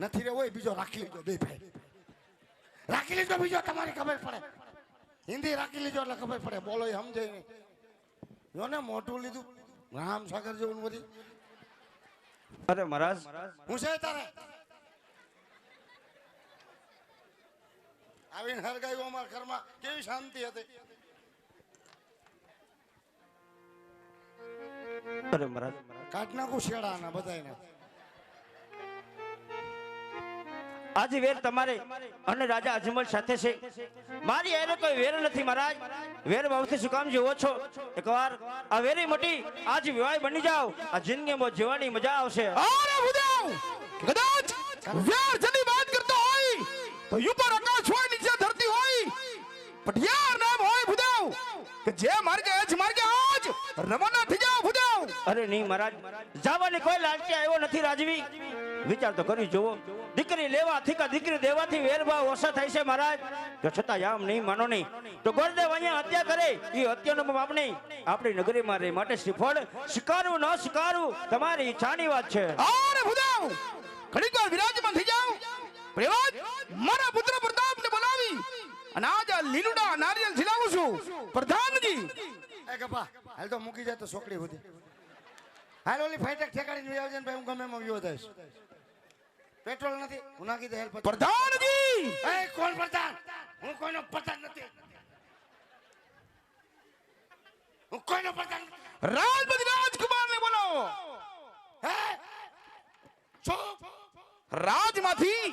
Speaker 2: નથી રે હોય બીજો રાખી લીધો બે ભાઈ રાખી લીધો બીજો તમારી ખબર પડે હિન્દી રાખી લીધો એટલે ખબર પડે બોલો એ સમજે નહીં જો ને મોટું લીધું રામ સાગર જેવું બધી
Speaker 4: અરે મહારાજ
Speaker 2: હું છે તારે આવીને હરગાયું અમારા ઘરમાં કેવી શાંતિ હતી
Speaker 4: અરે મહારાજ
Speaker 2: કાઢ નાખું શેડાના બધાયને
Speaker 4: આજે વેર તમારે અને રાજા અજમલ સાથે છે. મારી એનો કોઈ વેર નથી મહારાજ. વેર ભાવથી શું કામ જીવો છો? એકવાર આ વેરી મટી આજ વિવાહ બની જાઓ, આ જિંદગીમાં જીવવાની મજા આવશે.
Speaker 6: અરે ભૂદેવ કદાચ વેર જેની વાત કરતો હોય તો ઉપર આકાશ હોય નીચે ધરતી હોય પટિયાર નામ હોય ભૂદેવ કે જે માર્ગે આજ રવાના થઈ જાવ ભૂદેવ.
Speaker 4: અરે નહીં મહારાજ, જવાની કોઈ લાલચી આવ્યો નથી રાજવી. વિચાર તો કરી જુઓ, દીકરી લેવાથી કે દીકરી દેવાથી વેરભાવ ઓછા થાય છે મહારાજ. તો છતાં આમ નહીં માનો નહીં તો ગોરદેવ અહીંયા હત્યા કરે એ હત્યાનો બાપ નહીં. આપણી નગરીમાં રહે માટે શ્રીફળ સ્વીકારવું ન સ્વીકારવું તમારી ઈચ્છાની વાત છે.
Speaker 6: અરે ભૂદેવ ઘડીક વાર વિરાજમાન થઈ જાવ. પ્રેવાજ મારા પુત્ર પ્રતાપને બોલાવી અને આજ આ લીલુડા નારિયેળ ખીલાવું છું. પ્રધાનજી
Speaker 2: એ ગપા હાલ તો મૂકી જાય તો છોકરી બધી હાલ ઓલી ફાઈટેક ઠેકાડીને વહી આવજે ને ભાઈ હું ગમે એમાં વિયો થઈશ. પેટ્રોલ નથી હું નાખી દે હેલ્પ
Speaker 6: પ્રધાનજી
Speaker 2: એ કોણ પ્રધાન હું કોઈનો પ્રધાન નથી હું કોઈનો પ્રધાન નથી.
Speaker 6: રાજપતિ રાજકુમારને બોલાવો.
Speaker 2: હે ચૂપ
Speaker 6: રાજમાંથી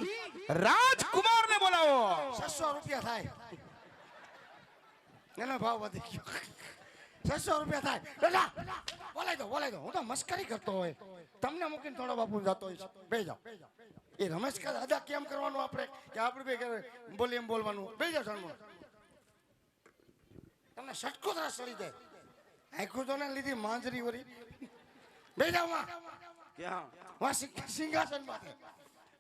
Speaker 6: રાજકુમારને બોલાવો.
Speaker 2: 600 રૂપિયા થાય એનો ભાવ વધી ગયો 600 રૂપિયા થાય દાદા બોલાઈ દો હું તો મસ્કરી કરતો હોય તમને મૂકીને થોડો બાપુ જતો હોય બે જાઓ એ રમેશ કા દાદા કેમ કરવાનું આપણે કે આપણે બે બોલી એમ બોલવાનું બે જાઓ સણમો તમને સટકો ત્રાસ ચડી જાય આખું તો ને લીધી માંજરી વરી બે જાઓ માં
Speaker 4: ક્યાં?
Speaker 2: વાં સિંહાસન માથે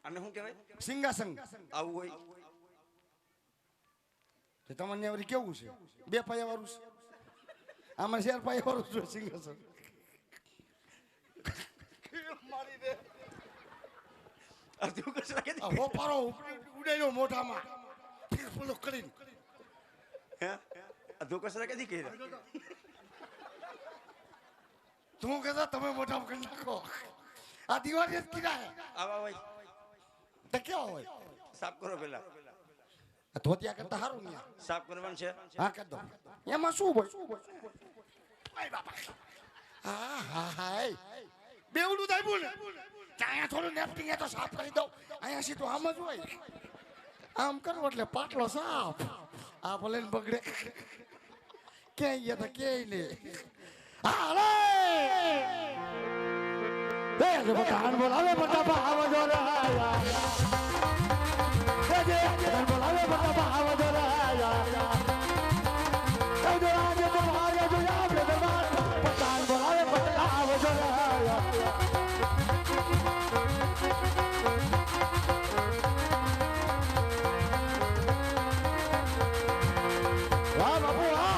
Speaker 4: અને શું કહેવાય?
Speaker 2: સિંહાસન
Speaker 4: આવું હોય
Speaker 2: તો તમને વળી કેવું છે બે પાયા વાળું છે આમાં 4 પાયા વાળું છે સિંહાસન
Speaker 4: આ તું કશું કે
Speaker 2: આ હોપારો ઉડાડ્યો મોઢામાં પેલો કરીને
Speaker 4: હે? આ તું કશું કે કર્યા?
Speaker 2: તું કહેતા તમે મોઢામાં કરી નાખો આ દિવાળી જ કીધા હે
Speaker 4: આવા હોય
Speaker 2: તો કેવા હોય
Speaker 4: સાફ કરો પેલા.
Speaker 2: આ ધોતિયા કરતા સારું નહીં
Speaker 4: સાફ કરવાનું છે.
Speaker 2: હા કરી દો એમાં શું હોય આય બાપા હા હા હાય બેવડું દાબ્યું ને ત્યાં થોડું નેપટિંગ તો સાફ કરી દઉં અહીંયા સીધું આમ જ હોય આમ કરવું એટલે પાટલો સાફ આ ભલે ને બગડે ક્યાંય ગયા તા ક્યાંય નહીં હા લે જે પઠાણ બોલાવે બધા ભાવ જોરાયા જે પઠાણ બોલાવે બધા ભાવ જોરાયા જો આજે તો મારે જો આપણે દરબાર પઠાણ બોલાવે બધા ભાવ જોરાયા વાહ બાપુ વાહ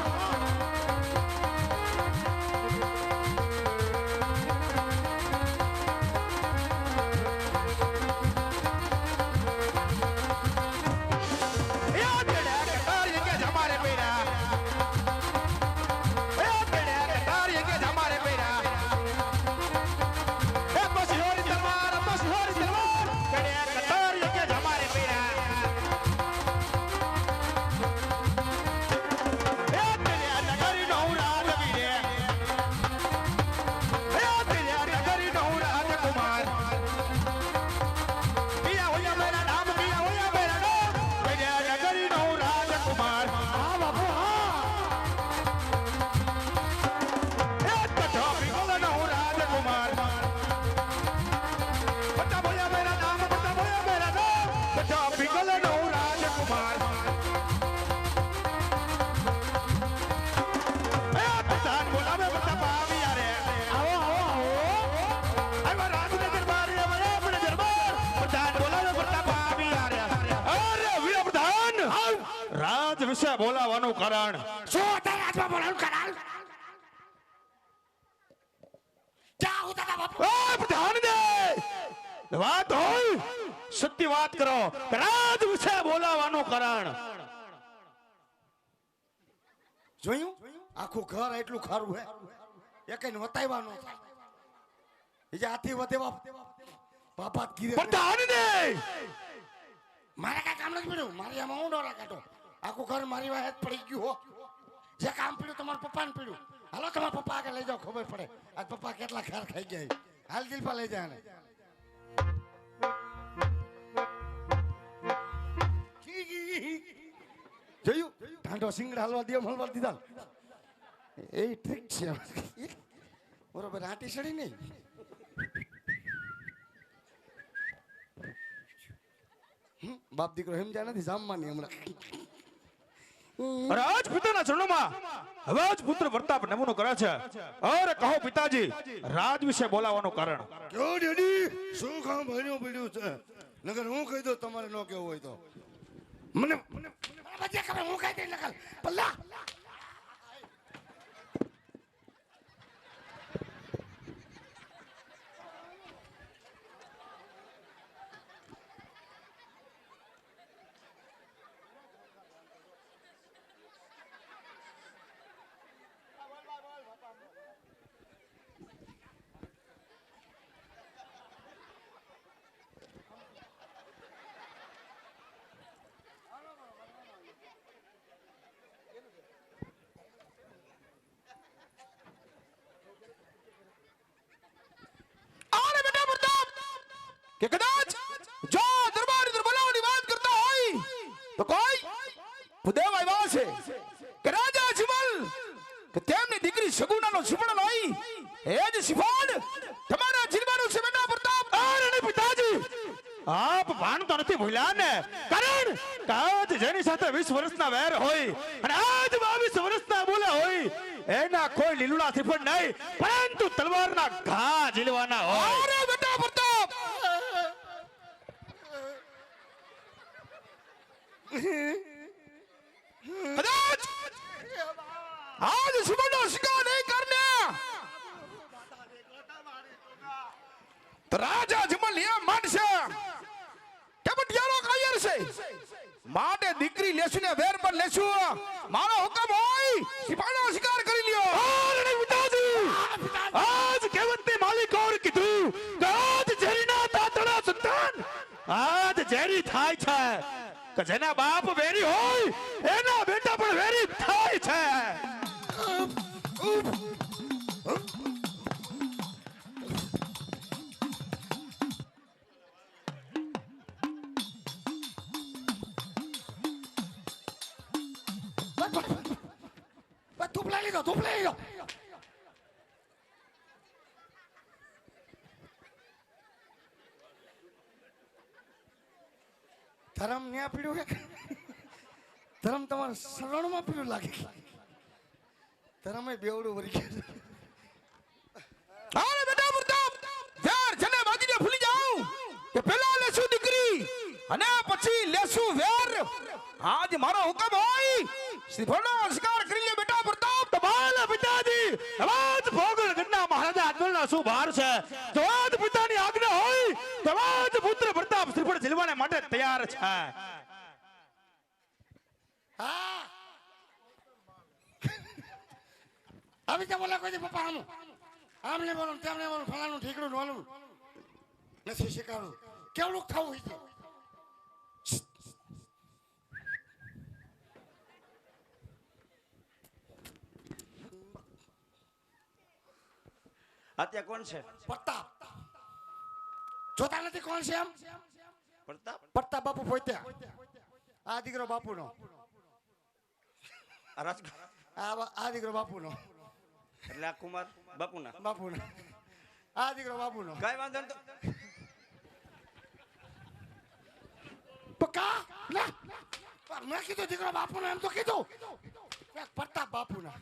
Speaker 6: રાજ વિશે બોલાવાનું કારણ
Speaker 2: શું અત્યારે આજમાં બોલાવું કરાલ જા હું તારા બાપુ
Speaker 6: એ પ્રધાન દે વાત હોય સત્ય વાત કરો રાજ વિશે બોલાવાનું કારણ
Speaker 2: જોયું આખું ઘર એટલું ખારું હે એકને વતાવ્યા નો થાય એ જે હાથી વધેવા બાપા ગીરે
Speaker 6: પ્રધાન દે
Speaker 2: મારે કઈ કામ નથી પડ્યું મારી આમાં હું ડોરા કાઢો આખું ઘર મારી વાહે જ પડી ગયું હો જે કામ પડ્યું તમારા પપ્પાને પડ્યું હાલો તમારા પપ્પા આગળ લઈ જાઓ ખબર પડે આજ પપ્પા કેટલા ખાર ખાઈ ગયા હાલ દિલપા લઈ જાય ને જોયું ઢાંઢો સિંગડા હલવા દે હલવા દીધા એ ટ્રીક છે બરોબર આટી સડી નહીં બાપ દીકરો સમજ્યા નથી જામવાની હમણાં
Speaker 6: રાજપુત્રના ચરણોમાં હવે જ પુત્ર પ્રતાપ નમૂનો કરે છે અરે કહો પિતાજી રાજ વિશે બોલાવાનું કારણ
Speaker 2: કયો ડેડી શું કામ ભણ્યું પડ્યું છે નગર હું કહી દઉં તમારે ન કેવું હોય તો મને બજે ખબર હું કહી દઈ નકલ પલ્લા
Speaker 6: કે કદાચ જો દરબાર અંદર બોલાવવાની વાત કરતા હોય તો કોઈ ભૂદેવ આવ્યા છે કે રાજા જીવલ કે તેમની દીકરી સગુણાનો સુપર્ણ હોય એ જ સિફાડ તમારા જીવવાનું છે બેટા પ્રતાપ અરે નહીં પિતાજી આપ ભાન તો નથી ભૂલ્યા ને કારણ કે આજ જેની સાથે 20 વર્ષના વેર હોય અને આજ 22 વર્ષના બોલા હોય એના કોઈ લીલુડા ત્રિફળ નહીં પરંતુ તલવારના ઘા ઝીલવાના હોય અરે બેટા પ્રતાપ કદાચ आज सुबह शिकार नहीं करने तो राजा जमल ये मन से क्या बटियारो कायर से माटे દીકરી લેશું ને વેર પર લેશું મારો હુકમ હોય સિપાહીનો શિકાર કરી લ્યો અરે નહીં પિતાજી આજ કેવતની માલિક ઓર કીધું કે આજ જેરીના દાતડા સંતાન આજ જેરી થાય છે કે જેના બાપ વેરી હોય એના બેટા પણ વેરી થાય છે
Speaker 2: ધરમ ન્યા પીડ્યું હે ધરમ તમારા શરણમાં પીડ્યું લાગે ધરમે બેવડું વરી ગયું
Speaker 6: અરે બેટા પ્રતાપ વેર જને બાજીને ભૂલી જાઉં કે પહેલા લેશું દીકરી અને પછી લેશું વેર આજ મારો હુકમ હોય શ્રીફળનો સ્વીકાર કરી લે બેટા પ્રતાપ
Speaker 7: તમારા પિતાજી તમાજ ભોગલ ગઢના મહારાજા આજમલના શું ભાર છે તમાજ પિતાની આજ્ઞા હોય તમાજ પુત્ર પ્રતાપ શ્રીફળ ઝીલવાને માટે તૈયાર છે
Speaker 2: હા આવી તો બોલા કોઈ પપ્પા આમને બોલો તેમને બોલો ફલાનું ઠીકડું નોલું નથી શીખવાનું કેવડું ખાવું છે
Speaker 4: અત્યારે કોણ છે
Speaker 2: પ્રતાપ જોતા નથી કોણ છે એમ
Speaker 4: પ્રતાપ
Speaker 2: પ્રતાપ બાપુ પોતે આ દીકરો બાપુનો
Speaker 4: આ રાજ
Speaker 2: આ દીકરો બાપુનો
Speaker 4: એટલે આ કુમાર બાપુના
Speaker 2: બાપુનો આ દીકરો બાપુનો
Speaker 4: કઈ વાંધો નહીં
Speaker 2: તો કા ના મેં કીધું દીકરો બાપુનો એમ તો કીધું પ્રતાપ બાપુના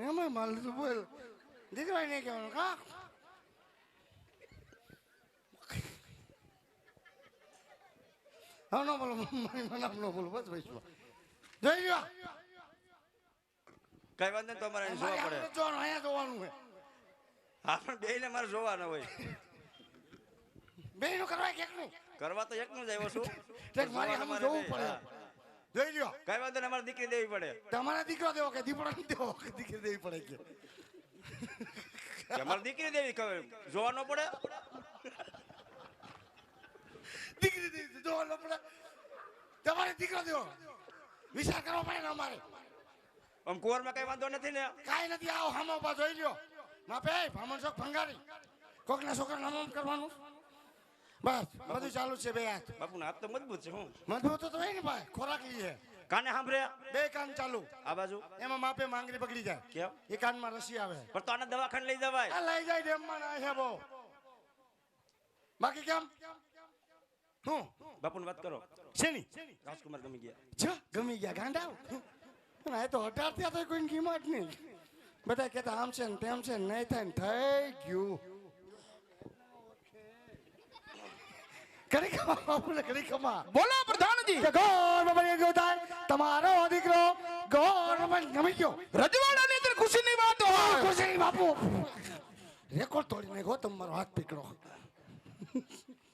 Speaker 2: એમાં માલ બોલ દીકરો નહીં કહેવાનું કા હા ન બોલો મને ન બોલો બસ ભાઈ જોઈ લ્યો
Speaker 4: કઈ વાંધો નહીં તમારે અહીં જોવા પડે
Speaker 2: જોવાનું અહીંયા જોવાનું હોય
Speaker 4: હા પણ બે ને મારે જોવાના હોય
Speaker 2: બે નું કરવા એકનું
Speaker 4: કરવા તો એકનું જ આવ્યો છું
Speaker 2: મારે આમ જોવું પડે જોઈ લ્યો
Speaker 4: કઈ વાંધો નહીં અમારે દીકરી દેવી પડે
Speaker 2: તમારા દીકરો દેવો કે દીપડો દેવો કે દીકરી દેવી પડે કે
Speaker 4: અમારે દીકરી દેવી જોવા ન પડે
Speaker 2: દીકરી દેવી જોવા ન પડે તમારે દીકરો દેવો વિચાર કરવો પડે ને અમારે
Speaker 4: આમ કુંવરમાં કઈ વાંધો નથી ને
Speaker 2: કાંઈ નથી આવો હામો પા જોઈ લ્યો માપે ભામણ શોખ ભંગારી કોકના છોકરા નામ કરવાનું બસ બધું ચાલુ છે બે હાથ
Speaker 4: બાપુના હાથ તો મજબૂત છે હું
Speaker 2: મજબૂત તો હોય ને ભાઈ ખોરાક લઈએ
Speaker 4: કાને સાંભળે
Speaker 2: બે કાન ચાલુ
Speaker 4: આ બાજુ
Speaker 2: એમાં માપે માંગરી પકડી જાય
Speaker 4: કેમ
Speaker 2: એ કાનમાં રસી આવે
Speaker 4: પણ તો આને દવાખાને લઈ જવાય
Speaker 2: આ લઈ જાય ડેમમાં ના છે બહુ બાકી કેમ હું
Speaker 4: બાપુની વાત કરો
Speaker 2: શેની
Speaker 4: રાજકુમાર ગમી ગયા
Speaker 2: છ ગમી ગયા ગાંડા પણ આ તો 18 થયા તો કોઈ કિંમત નહીં બધા કહેતા આમ છે ને તેમ છે ને નહીં થાય ને થઈ ગયું કરી ખમા બાપુને કરી ખમા
Speaker 6: બોલો પ્રધાનજી
Speaker 2: કે ગોર બાબા ગયો થાય તમારો દીકરો ગોર બાબા ગમી ગયો
Speaker 6: રજવાડાની અંદર ખુશીની વાત હોય
Speaker 2: ખુશી બાપુ રેકોર્ડ તોડી નાખો તમારો હાથ પકડો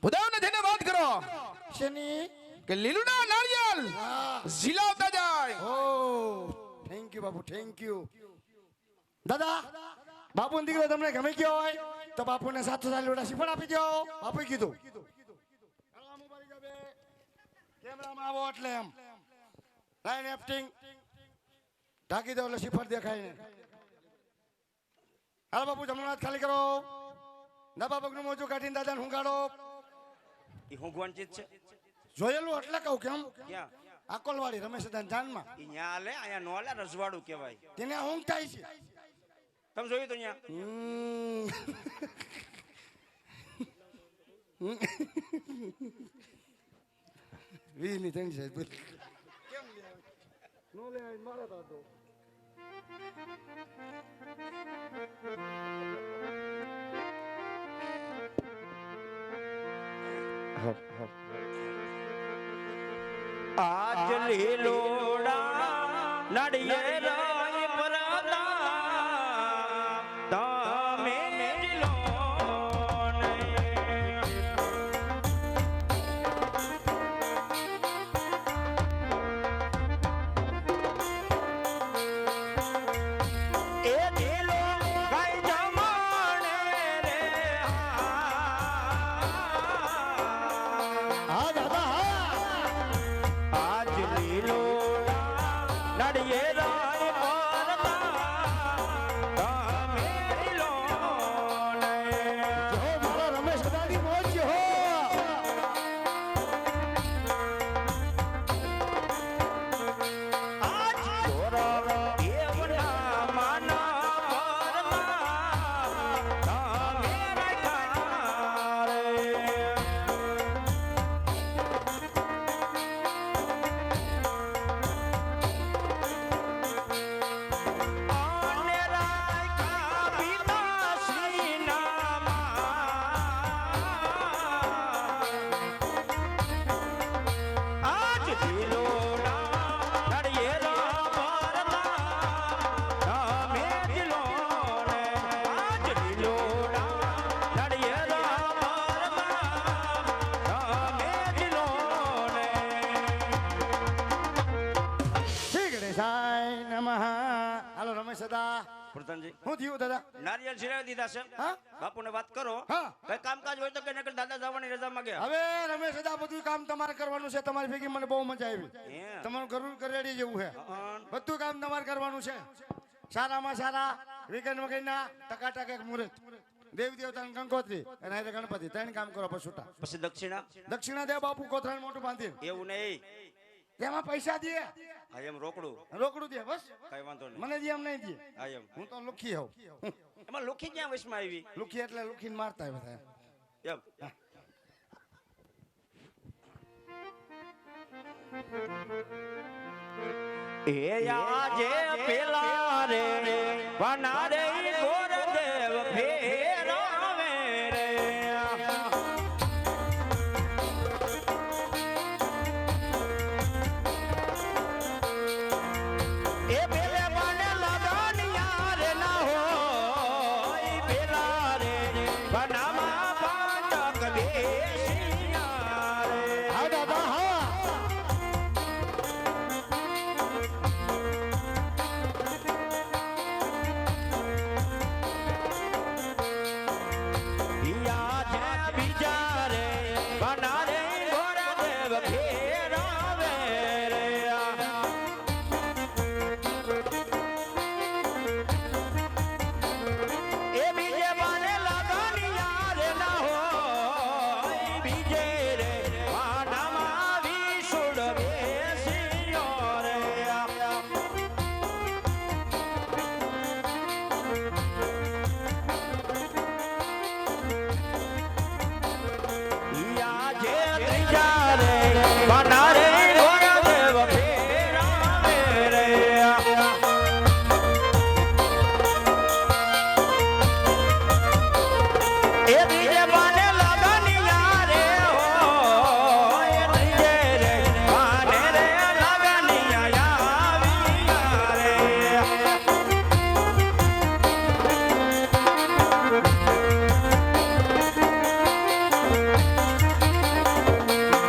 Speaker 6: બુધાવને જઈને વાત કરો
Speaker 2: શેની
Speaker 6: કે લીલુના નાળિયેર ઝીલાવતા જાય
Speaker 2: ઓ thank you Bapu thank you દાદા બાપુનો દીકરો તમને ગમી ગયો હોય તો બાપુને 700 લોટા શ્રીફળ આપી દો બાપુએ કીધું કેમેરામાં આવો એટલે એમ લાઈન એક્ટિંગ ઢાંકી દો એટલે શ્રીફળ દેખાય ને હાલ બાપુ જમણો હાથ ખાલી કરો ડાબા પગનું મોજું કાઢીને દાદાને હુંગાડો
Speaker 4: એ હુંઘવાની ચીજ છે
Speaker 2: જોયેલું એટલે કહું કેમ
Speaker 4: ક્યાં
Speaker 2: આકોલવાડી રમેશ જાનમાં
Speaker 4: ઈ ન્યા આલે અહીંયા નો આલે રજવાડું કહેવાય
Speaker 2: તેને ઊંઘ થાય છે
Speaker 4: તમે જોયું તો ન્યા
Speaker 2: વી ની ત્રણ સાહેબ નો લે મારે તો
Speaker 4: આજ લીલોડા નડિયેર પરદા તમે લો એ દિલો કઈ જમાણે રે
Speaker 2: હા દાદા હા
Speaker 4: આજ લીલોડા નડિયેર પ્રધાનજી
Speaker 2: શું થયું દાદા?
Speaker 4: નારિયેળ સિરાવી દીધા છે
Speaker 2: હા?
Speaker 4: બાપુને વાત કરો
Speaker 2: હા.
Speaker 4: કઈ કામકાજ હોય તો કે નકર દાદા જવાની રજા માંગે
Speaker 2: હવે રમેશ દાદા બધું કામ તમારે કરવાનું છે. તમારી ભેગી મને બહુ મજા આવી.
Speaker 4: એમ.
Speaker 2: તમારું ઘરનું કરેડી જેવું છે.
Speaker 4: હં.
Speaker 2: બધું કામ તમારે કરવાનું છે. સારામાં સારા વિકન વગરના ટકાટક એક મુહૂર્ત. દેવ દેવતા ગંગોત્રી અને આજે ગણપતિ ત્રણ કામ કરો પછી છૂટા.
Speaker 4: પછી દક્ષિણા
Speaker 2: દક્ષિણા દે બાપુ કોથરાણ મોટું બાંધી.
Speaker 4: એવું નહીં
Speaker 2: તેમાં પૈસા દે,
Speaker 4: આ એમ રોકડું
Speaker 2: રોકડું દે બસ.
Speaker 4: કઈ વાંધો નહીં
Speaker 2: મને દે એમ નહીં દે.
Speaker 4: આ એમ
Speaker 2: હું તો લુખી હોઉં.
Speaker 4: એમાં લોખી ક્યાં વશમાં આવી
Speaker 2: લુખી એટલે લુખીને મારતા હોય બધા.
Speaker 4: એમ એ આજે પેલા રે વનારે ગોરદેવ ફેરાવે રે એ પેલે મને લગાનિયા રે ના હોય પેલા રે વનામાં પાંડક બેસિયા રે
Speaker 2: હા દાદા હા.
Speaker 4: યા છે બીજા રે બનારે ગોરદેવ ફેરાવે રે એ બીજે બાને લગાનિયા રે ના હોય બીજે રે વાનામાં વિસુડ બેસિયો રે યા જે ત્રીજા રે બનારે ગોરદેવ ફેરાવે રે એ ત્રીજે બાને લગનિયા રે હોય ત્રીજે રે બાને રે લગનિયા આવ્યા રે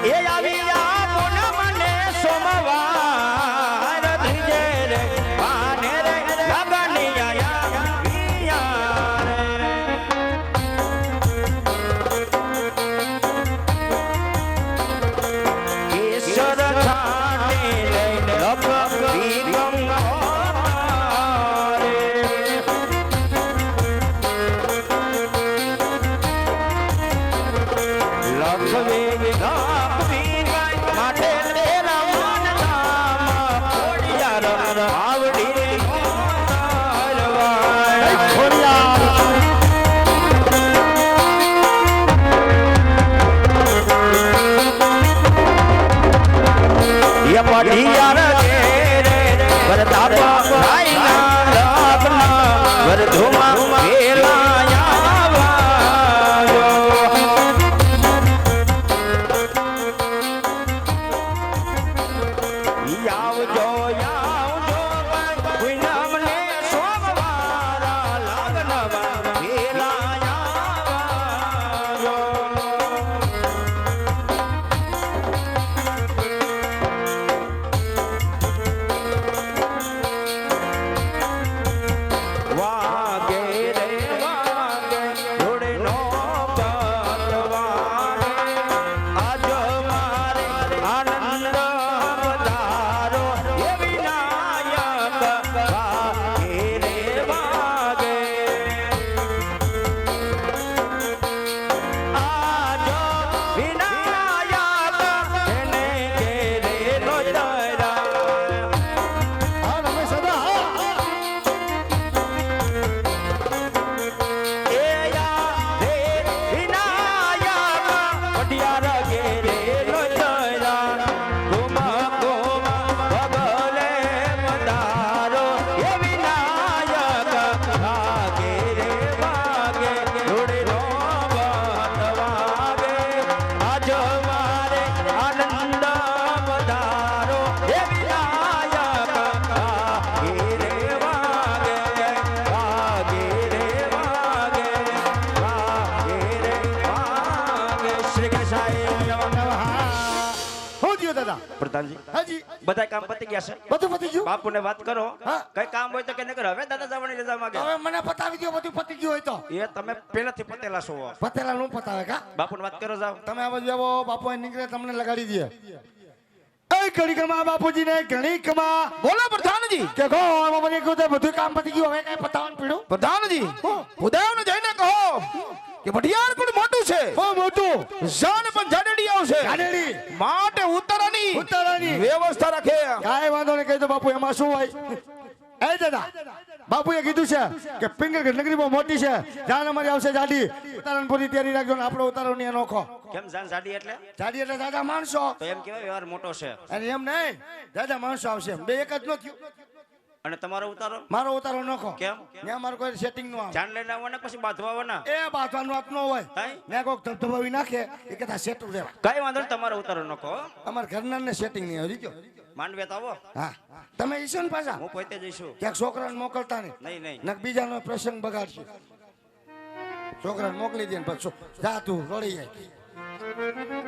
Speaker 4: એ આવ્યા
Speaker 2: દાદા
Speaker 4: પ્રધાનજી
Speaker 2: હાજી
Speaker 4: બધા કામ પતી ગયા છે
Speaker 2: બધું પતી ગયું
Speaker 4: બાપુને વાત કરો
Speaker 2: હા.
Speaker 4: કઈ કામ હોય તો કે નકર હવે દાદા જવાની રજા માંગે
Speaker 2: હવે મને પતાવી દો બધું પતી ગયું હોય તો
Speaker 4: એ તમે પહેલાથી પતેલા છો
Speaker 2: પતેલા નું પતાવે કા
Speaker 4: બાપુને વાત કરો જાવ
Speaker 2: તમે આ બાજુ આવો બાપુ અહીં નીકળે તમને લગાડી દે એ ઘડી કમા બાપુજી ને ઘણી કમા
Speaker 6: બોલો પ્રધાનજી
Speaker 2: કે ગો એમાં મને કહ્યું તો બધું કામ પતી ગયું હવે કઈ પતાવવાનું પીડું
Speaker 6: પ્રધાનજી ઉદયને જઈને કહો કે ભટિયાર પણ મોટું છે
Speaker 2: બહુ મોટું
Speaker 6: જાન પણ જાડેડી આવશે
Speaker 2: ગાડેડી
Speaker 6: માટે ઉતારાની
Speaker 2: ઉતારાની
Speaker 6: વ્યવસ્થા રાખે
Speaker 2: કાંઈ વાંધો નહીં કહી દો બાપુ એમાં શું હોય એ દાદા બાપુએ કીધું છે કે પિંગલગઢ નગરી બહુ મોટી છે જાન અમારી આવશે જાડી ઉતારણ પૂરી તૈયારી રાખજો ને આપણો ઉતારો ની અનોખો
Speaker 4: કેમ જાન સાડી એટલે
Speaker 2: જાડી એટલે દાદા માણસો
Speaker 4: તો એમ કેવાય વ્યવહાર મોટો છે
Speaker 2: અને એમ નહીં દાદા માણસો આવશે બે એક જ નો થયું
Speaker 4: અને તમારો ઉતારો
Speaker 2: મારો ઉતારો નોખો
Speaker 4: કેમ
Speaker 2: ત્યાં મારું કોઈ સેટિંગ નું આવે
Speaker 4: જાન લઈને આવવાના પછી બાંધવા આવવાના
Speaker 2: એ બાંધવાનું વાત ન હોય
Speaker 4: કાંઈ?
Speaker 2: મેં કોઈક ધબધબાવી નાખે એ કહેતા સેટું રહેવા
Speaker 4: કઈ વાંધો નહીં તમારો ઉતારો નખો
Speaker 2: અમારા ઘરના ને સેટિંગ નહીં હજી ગયો
Speaker 4: માંડવે તો આવો
Speaker 2: હા તમે ઈશો ને પાછા
Speaker 4: હું પોતે જઈશું
Speaker 2: ક્યાંક છોકરાને મોકલતા નહીં
Speaker 4: નહીં નહીં
Speaker 2: નક બીજાનો પ્રસંગ બગાડશે છોકરાને મોકલી દે ને પછી જા તું રોડી જાય